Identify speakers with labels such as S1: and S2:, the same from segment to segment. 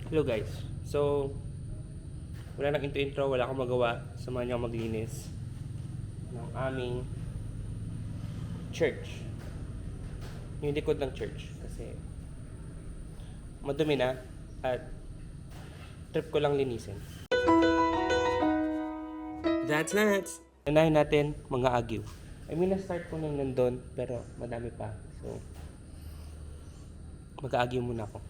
S1: Hello guys. So, wala nang intro, wala akong magawa. Samahan niyo ako maglinis ng aming church. Yung likod ng church. Kasi madumi na at trip ko lang linisin. That's nuts! Unahin natin mga agyo. I mean, na-start ko nang nandun, pero madami pa. So, mag-aagyo muna ako.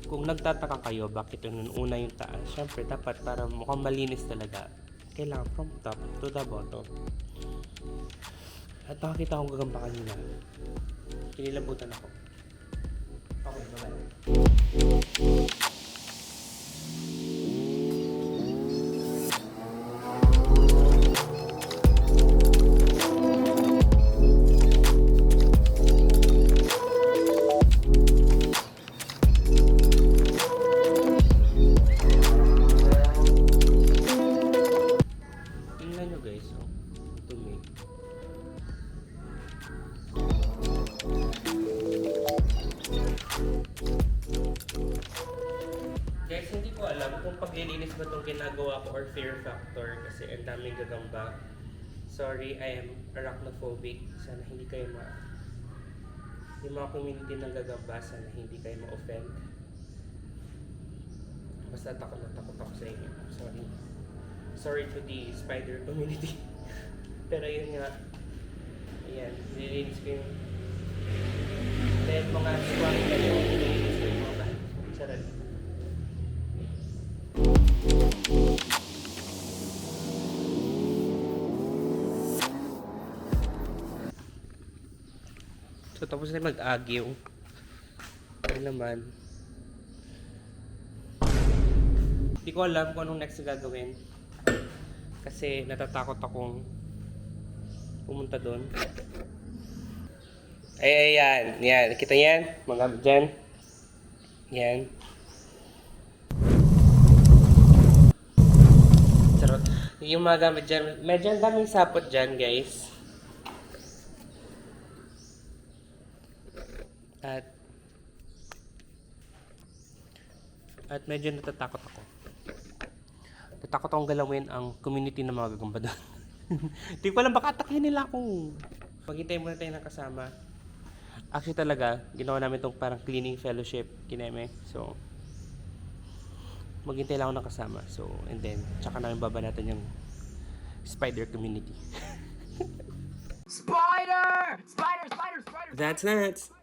S1: Kung nagtataka kayo bakit yung una yung taas, syempre dapat para mukhang malinis talaga, kailangan from top to the bottom. At nakakita akong gagamba kanina. Kinilabutan ako. Okay, bye-bye. Guys, hindi ko alam kung paglilinis ba itong ginagawa ko or fear factor kasi ang daming gagamba. Sorry, I am arachnophobic. Sana hindi kayo yung mga community ng gagamba, sana hindi kayo ma-offend. Basta takot na takot ako sa inyo. Sorry. Sorry to the spider community. Pero yun nga. Ayan, nililinis ko yung dahil mga squat kayo, nililinis ko yung mga charot. So tapos na mag-agyo. Ano naman. Hindi ko alam kung anong next na gagawin. Kasi natatakot akong pumunta doon. Ay, yan. Yan. Nakita yan? Mga dyan. Yan. Sarot. Yung mga gamit dyan. Medyo ang daming sapot dyan, guys. At medyo natatakot ako. Natatakot akong galawin ang community ng mga gagamba doon. Hindi ko alam, baka atakin nila ako. Maghintay muna tayo ng kasama. Actually talaga, ginawa namin itong parang cleaning fellowship kineme. So, maghintay lang ako ng kasama. So, and then, tsaka namin babanatan yung spider community.
S2: Spider! Spider, spider, spider!
S1: That's nuts!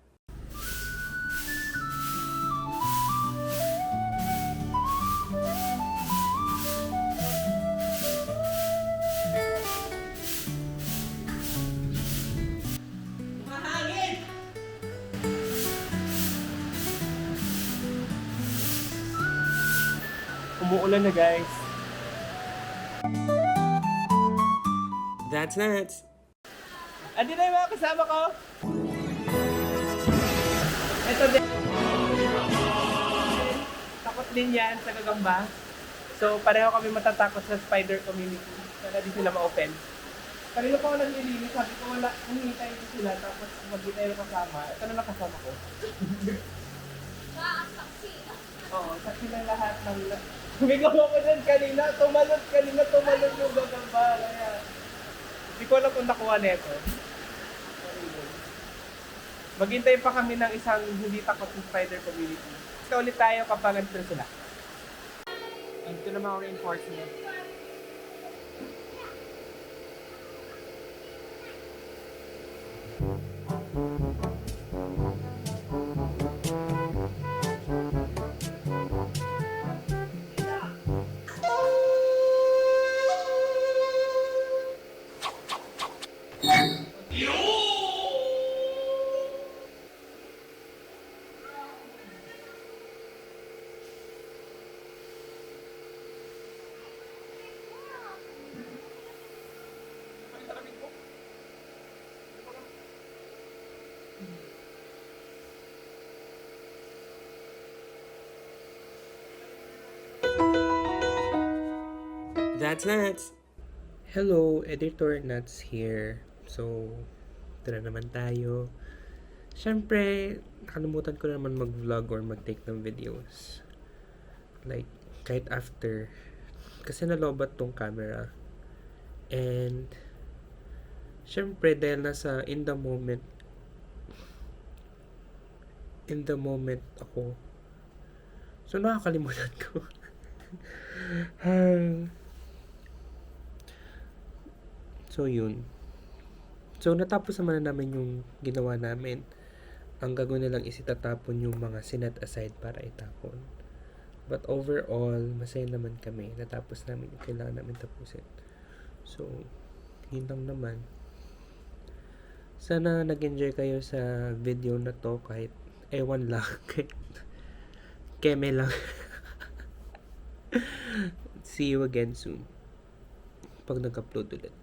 S1: Umuulan na, guys. That's nuts. Andi na yung mga kasama ko. Ito din. Takot din yan sa gagamba. So, pareho kami matatakot sa spider community. Sana di sila ma-open. Kanina pa ako naglilinis. Sabi ko, wala, humihintay ko sila. Tapos, mag-hintay na kasama. Ito na lang kasama ko. Oo, saksi ng lahat ng... Humigaw ako dyan kanina, tumalon yung gagamba. Kaya, hindi ko alam kung nakuha nito. Maghintay pa kami ng isang hindi takot sa spider community. Ito ulit tayo kapag nandito sila. Ito naman ang reinforcement. That's Nuts! Hello, Editor Nuts here. So, ito na naman tayo. Siyempre, nakalimutan ko naman mag-vlog or mag-take ng videos. Like, kahit after. Kasi nalobat tong camera. And, siyempre, dahil nasa in the moment ako. So, nakakalimutan ko. So, yun. So, natapos naman na namin yung ginawa namin. Ang gagawin na lang is itatapon yung mga sinet aside para itapon. But overall, masaya naman kami. Natapos namin yung kailangan namin tapusin. So, yun lang naman. Sana nag-enjoy kayo sa video na to kahit ewan lang. Kahit keme lang. See you again soon. Pag nag-upload ulit.